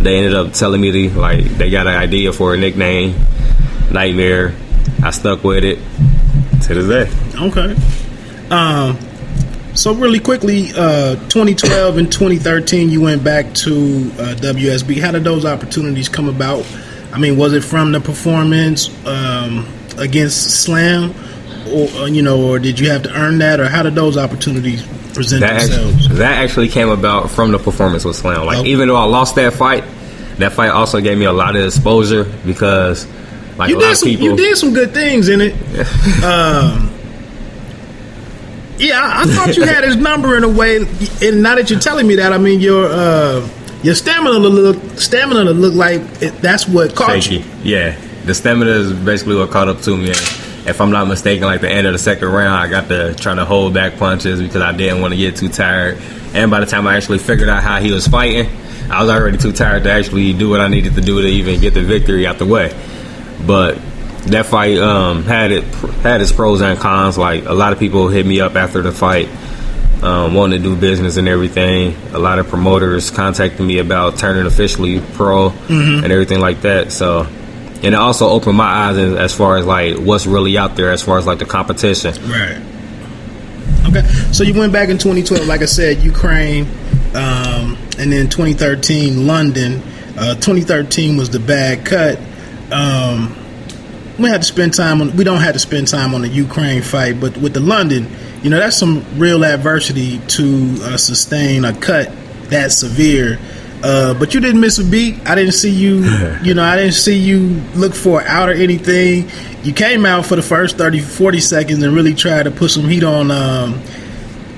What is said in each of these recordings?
they ended up telling me they got an idea for a nickname, Nightmare. I stuck with it to this day. Okay. So really quickly, 2012 and 2013, you went back to WSB. How did those opportunities come about? I mean, was it from the performance against Slam, or did you have to earn that, or how did those opportunities present themselves? That actually came about from the performance with Slam. Even though I lost that fight also gave me a lot of exposure because you did some good things in it. I thought you had his number in a way, and now that you're telling me that, I mean your stamina look like that's what caught you. Yeah, the stamina is basically what caught up to me. And if I'm not mistaken, like the end of the second round, I got to trying to hold back punches because I didn't want to get too tired. And by the time I actually figured out how he was fighting, I was already too tired to actually do what I needed to do to even get the victory out the way. But that fight had its pros and cons. Like a lot of people hit me up after the fight, wanting to do business and everything. A lot of promoters contacted me about turning officially pro and everything like that. So, and it also opened my eyes as far as like what's really out there as far as like the competition. Right. Okay. So you went back in 2012, like I said, Ukraine, and then 2013 London. 2013 was the bad cut. We don't have to spend time on the Ukraine fight, but with the London, that's some real adversity to sustain a cut that severe. But you didn't miss a beat. I didn't see you, I didn't see you look for an out or anything. You came out for the first 30, 40 seconds and really tried to put some heat on,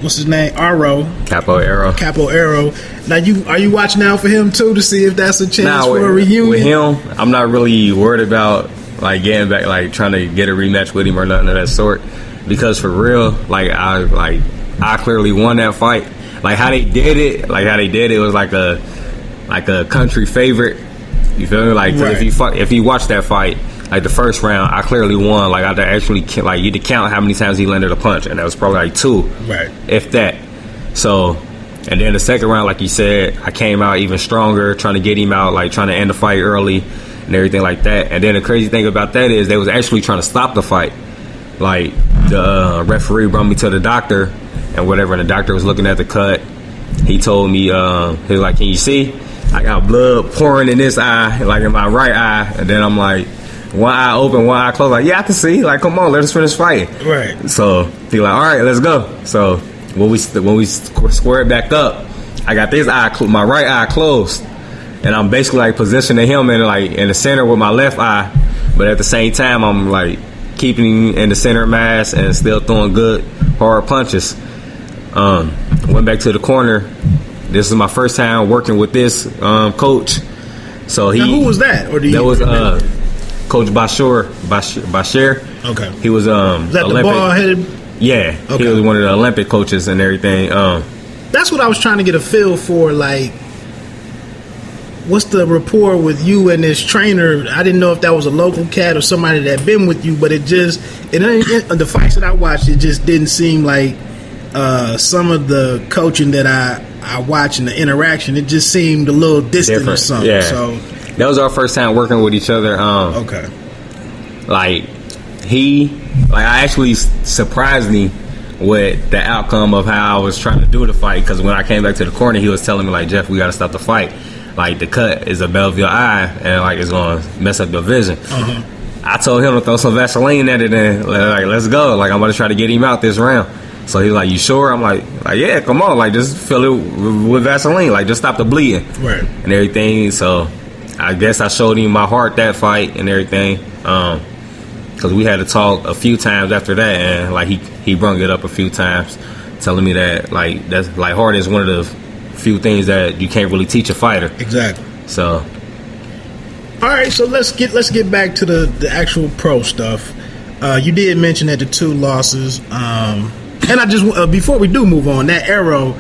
what's his name? Capo Arrow. Now, are you watching out for him too to see if that's a chance for a reunion? With him, I'm not really worried about like getting back, like trying to get a rematch with him or nothing of that sort. Because for real, I clearly won that fight. Like how they did it was like a country favorite. You feel me? Like right. If you watch that fight, like the first round, I clearly won. Like I actually like you to count how many times he landed a punch, and that was probably like 2, right? If that. So, and then the second round, like you said, I came out even stronger, trying to get him out, like trying to end the fight early and everything like that. And then the crazy thing about that is they was actually trying to stop the fight. Like the referee brought me to the doctor and whatever, and the doctor was looking at the cut. He told me, he was like, "Can you see? I got blood pouring in this eye, like in my right eye." And then I'm like, one eye open, one eye closed. Like, yeah, I can see. Like, come on, let us finish fighting. Right. So he like, all right, let's go. So when we squared back up, I got this eye, my right eye closed, and I'm basically like positioning him in the center with my left eye, but at the same time I'm like keeping him in the center mass and still throwing good hard punches. Went back to the corner. This is my first time working with this coach. So now, who was that? Or do you that was Coach Bashir. Okay. He was that Olympic. The bald-headed? Yeah. Okay. He was one of the Olympic coaches and everything. That's what I was trying to get a feel for. Like, what's the rapport with you and this trainer? I didn't know if that was a local cat or somebody that had been with you, but the fights that I watched, it just didn't seem like some of the coaching that I watched and the interaction, it just seemed a little distant or something. Yeah. So that was our first time working with each other. Okay. I actually surprised me with the outcome of how I was trying to do the fight, because when I came back to the corner, he was telling me like, "Jeff, we got to stop the fight. Like the cut is above your eye and like it's gonna mess up your vision." Uh-huh. I told him to throw some Vaseline at it and like, let's go. Like I'm gonna try to get him out this round. So he's like, "You sure?" I'm like, yeah, come on, like just fill it with Vaseline, like just stop the bleeding, right, and everything. So I guess I showed him my heart that fight and everything, because we had to talk a few times after that, and like he brung it up a few times, telling me that like that's like heart is one of the few things that you can't really teach a fighter. Exactly. So, all right, so let's get back to the actual pro stuff. You did mention that the 2 losses. And I just before we do move on, that Arrow,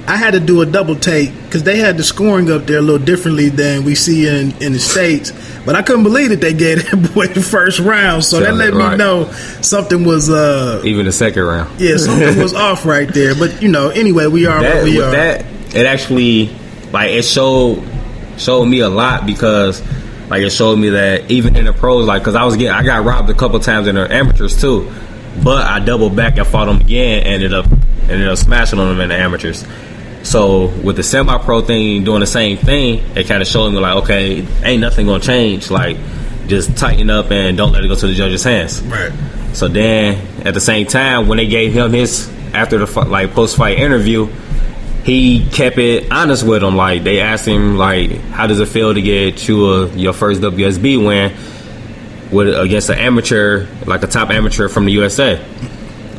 I had to do a double take because they had the scoring up there a little differently than we see in the States. But I couldn't believe that they gave that boy the first round, so that let me know something was even the second round. Yeah, something was off right there. But anyway, we are where we are. That it actually it showed showed me a lot because like it showed me that even in the pros, like because I got robbed a couple times in the amateurs too, but I doubled back and fought them again, and ended up smashing on them in the amateurs. So with the semi-pro thing doing the same thing, it kind of showed me like, okay, ain't nothing gonna change. Like, just tighten up and don't let it go to the judge's hands. Right. So then, at the same time, when they gave him his after the post-fight interview, he kept it honest with him. Like, they asked him like, how does it feel to get your first WSB win against an amateur, like a top amateur from the USA?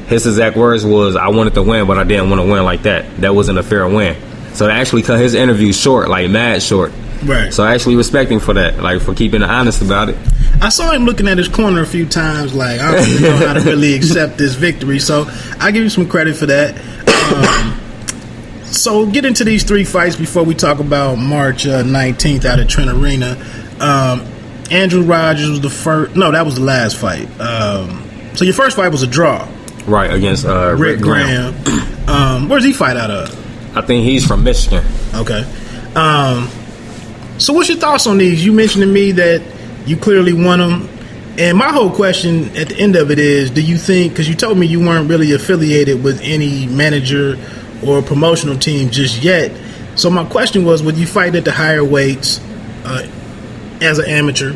His exact words was, I wanted to win, but I didn't want to win like that. That wasn't a fair win. So they actually cut his interview short, like mad short. Right. So I actually respect him for that, like for keeping it honest about it. I saw him looking at his corner a few times, like, I don't really know how to really accept this victory. So I give you some credit for that. So get into these 3 fights before we talk about March 19th out at Trent Arena. Andrew Rogers was the first. No, that was the last fight. So your first fight was a draw. Right, against Rick Graham. Where's he fight out of? I think he's from Michigan. Okay. So what's your thoughts on these? You mentioned to me that you clearly won them. And my whole question at the end of it is, do you think, because you told me you weren't really affiliated with any manager or promotional team just yet. So my question was, would you fight at the higher weights as an amateur?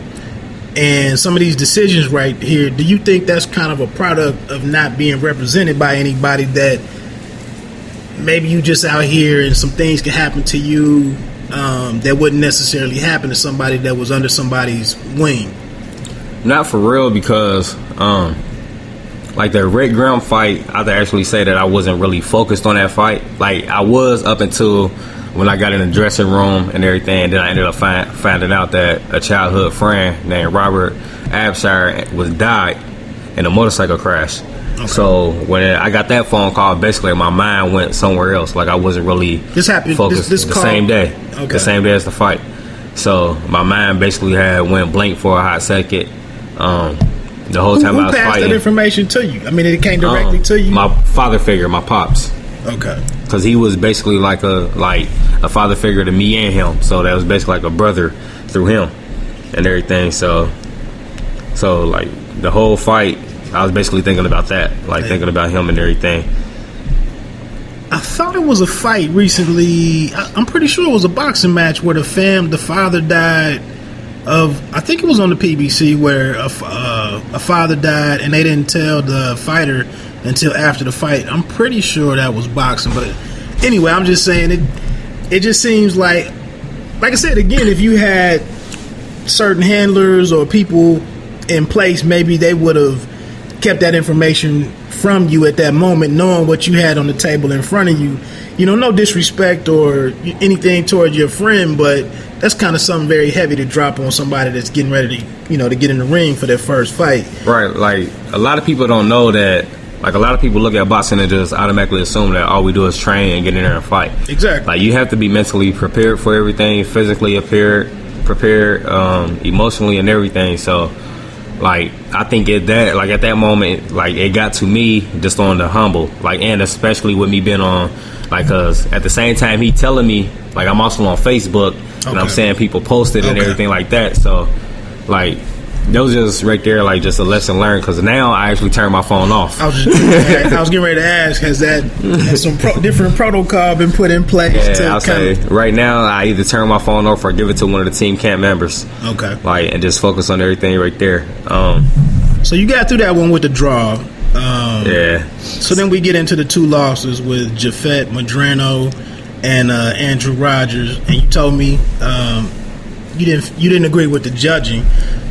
And some of these decisions right here, do you think that's kind of a product of not being represented by anybody, that maybe you just out here and some things can happen to you that wouldn't necessarily happen to somebody that was under somebody's wing? Not for real, because like the Rick Graham fight, I have to actually say that I wasn't really focused on that fight. Like I was up until when I got in the dressing room and everything, and then I ended up finding out that a childhood friend named Robert Abshire died in a motorcycle crash. Okay. So when I got that phone call, basically my mind went somewhere else. Like I wasn't really focused the same day. Okay. The same day as the fight. So my mind basically went blank for a hot second. The whole time I was fighting. Who passed that information to you? I mean, it came directly to you? My father figure, my pops. Okay. Because he was basically like a father figure to me and him. So that was basically like a brother through him and everything. So like the whole fight, I was basically thinking about that, like thinking about him and everything. I thought it was a fight recently. I'm pretty sure it was a boxing match where the father died of, I think it was on the PBC, where a father died and they didn't tell the fighter until after the fight. I'm pretty sure that was boxing, but anyway, I'm just saying it just seems like I said, again, if you had certain handlers or people in place, maybe they would have kept that information from you at that moment, knowing what you had on the table in front of you. You know, no disrespect or anything toward your friend, but that's kind of something very heavy to drop on somebody that's getting ready to get in the ring for their first fight. Right. Like, a lot of people don't know that. Like, a lot of people look at boxing and just automatically assume that all we do is train and get in there and fight. Exactly. Like, you have to be mentally prepared for everything, physically prepared, emotionally and everything. So, like, I think at that moment, like, it got to me just on the humble, like, and especially with me being on, like, cause at the same time he telling me, like, I'm also on Facebook, and I'm saying people posted and everything like that. So, like, that was just right there, like, just a lesson learned, because now I actually turn my phone off. I was getting ready to ask, has some different protocol been put in place? Yeah, I'll say right now I either turn my phone off or give it to one of the team camp members. Okay. Like, and just focus on everything right there. So you got through that one with the draw. Yeah. So then we get into the 2 losses with Jafet Madrano and Andrew Rogers, and you told me you didn't agree with the judging.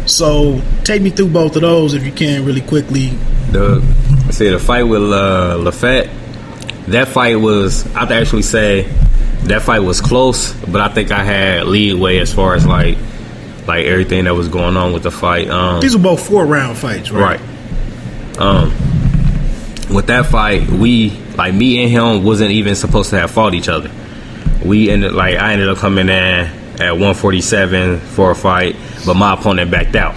So take me through both of those if you can, really quickly. The fight with Lafette, that fight was, I have to actually say that fight was close, but I think I had leeway as far as like everything that was going on with the fight. These were both 4-round fights, right? Right. With that fight, me and him wasn't even supposed to have fought each other. I ended up coming in at 147 for a fight, but my opponent backed out.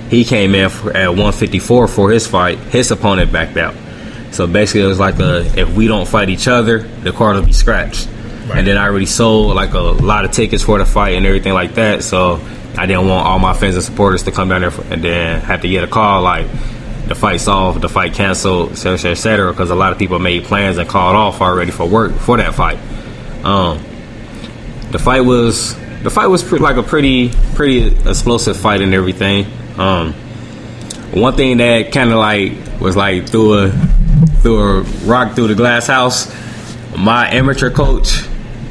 He came in at 154 for his fight. His opponent backed out. So basically, it was like if we don't fight each other, the card will be scratched. Right. And then I already sold like a lot of tickets for the fight and everything like that. So I didn't want all my fans and supporters to come down there and then have to get a call like the fight's off, the fight canceled, et cetera, because a lot of people made plans and called off already for work for that fight. The fight was pretty explosive fight and everything. One thing that kind of like was like threw a rock through the glass house. My amateur coach,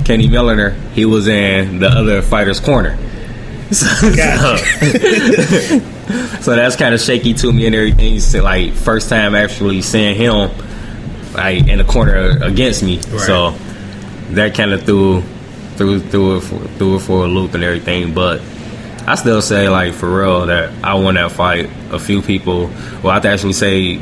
Kenny Milliner, he was in the other fighter's corner. So that's kind of shaky to me and everything. So like first time actually seeing him like in the corner against me. Right. So that kind of threw it for a loop and everything. But I still say like for real that I won that fight. A few people, well, I have to actually say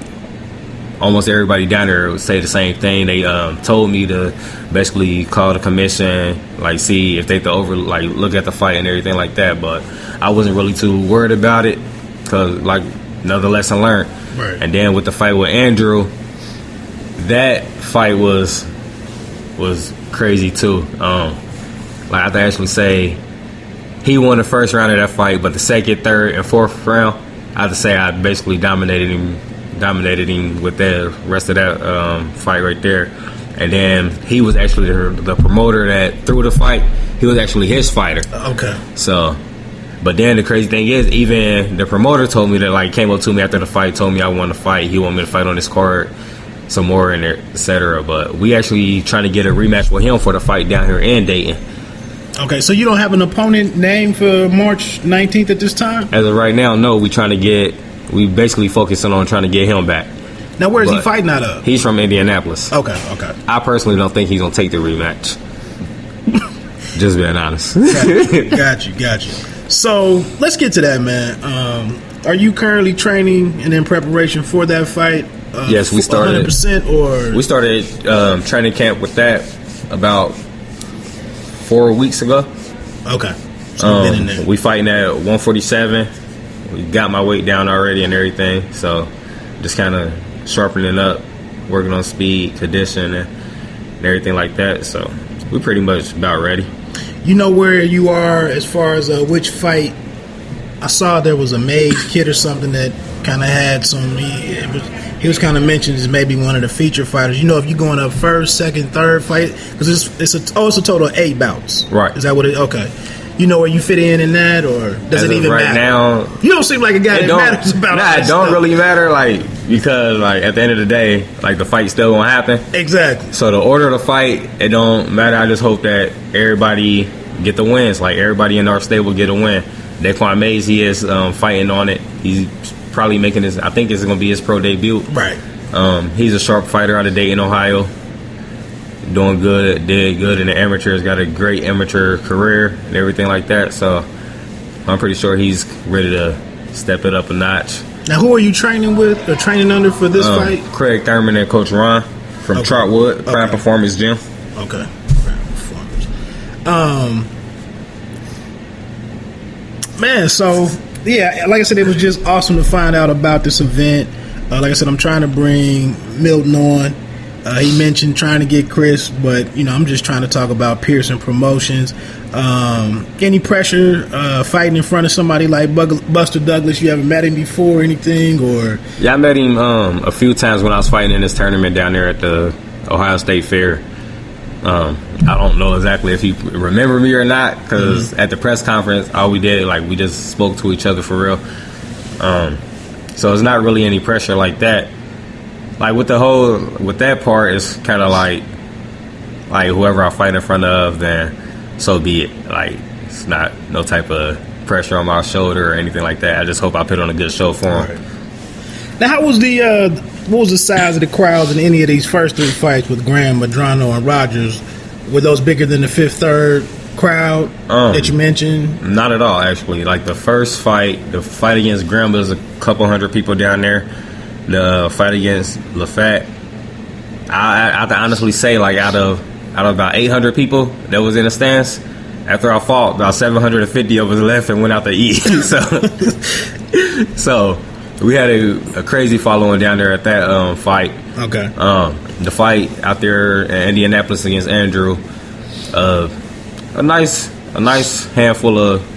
almost everybody down there would say the same thing. They told me to basically call the commission, like see if they could look at the fight and everything like that. But I wasn't really too worried about it because like another lesson learned. Right. And then with the fight with Andrew, that fight was crazy too. Like I have to actually say he won the first round of that fight, but the second, third, and fourth round, I have to say I basically dominated him with the rest of that fight right there. And then he was actually the promoter that threw the fight. He was actually his fighter. Okay. So, but then the crazy thing is, even the promoter told me that, like, came up to me after the fight, told me I won the fight. He wanted me to fight on this card some more and et cetera. But we actually trying to get a rematch with him for the fight down here in Dayton. Okay, so you don't have an opponent named for March 19th at this time? As of right now, no. We basically focusing on trying to get him back. Now, where is he fighting out of? He's from Indianapolis. Okay. I personally don't think he's going to take the rematch. Just being honest. Got you. So, let's get to that, man. Are you currently training and in preparation for that fight? Yes, we started. 100% or? We started training camp with that about 4 weeks ago. Okay. So you've been in there. We fighting at 147. We got my weight down already and everything, so just kind of sharpening up, working on speed, condition, and everything like that. So we're pretty much about ready. You know where you are as far as which fight? I saw there was a Maze kid or something that kind of had some. He was kind of mentioned as maybe one of the feature fighters. You know, if you're going up first, second, third fight, because it's a total of 8 bouts. Right. Is that what it? Okay. You know where you fit in that, or does it even right matter? Now, you don't seem like a guy that matters about. Nah, it don't really matter, like, because like at the end of the day, like the fight's still gonna happen. Exactly. So the order of the fight, it don't matter. I just hope that everybody get the wins. Like everybody in our stable get a win. Daquan Mays, he is fighting on it. He's probably making his. I think it's gonna be his pro debut. Right. He's a sharp fighter out of Dayton, Ohio. Did good in the amateurs, got a great amateur career and everything like that. So I'm pretty sure he's ready to step it up a notch. Now, who are you training with or training under for this fight? Craig Thurman and Coach Ron from Trotwood, Prime Performance Gym. Okay. Prime Performance. Man, so yeah, like I said, it was just awesome to find out about this event. Like I said, I'm trying to bring Milton on. He mentioned trying to get Chris, but you know, I'm just trying to talk about Pearson Promotions. Any pressure fighting in front of somebody like Buster Douglas? You haven't met him before or anything, or? Yeah, I met him a few times when I was fighting in this tournament down there at the Ohio State Fair. I don't know exactly if he remembered me or not, because at the press conference, all we did, like, we just spoke to each other for real. So it's not really any pressure like that. Like with that part, it's kind of like whoever I fight in front of, then so be it. Like it's not no type of pressure on my shoulder or anything like that. I just hope I put on a good show for him. Right. Now, how was what was the size of the crowds in any of these first 3 fights with Graham, Madrano, and Rogers? Were those bigger than the fifth, third crowd that you mentioned? Not at all, actually. Like the first fight, the fight against Graham, was a couple hundred people down there. The fight against LaFat, I have to honestly say, like out of about 800 people that was in the stands, after I fought, about 750 of us left and went out to eat. So we had a crazy following down there at that fight. Okay. The fight out there in Indianapolis against Andrew, a nice handful of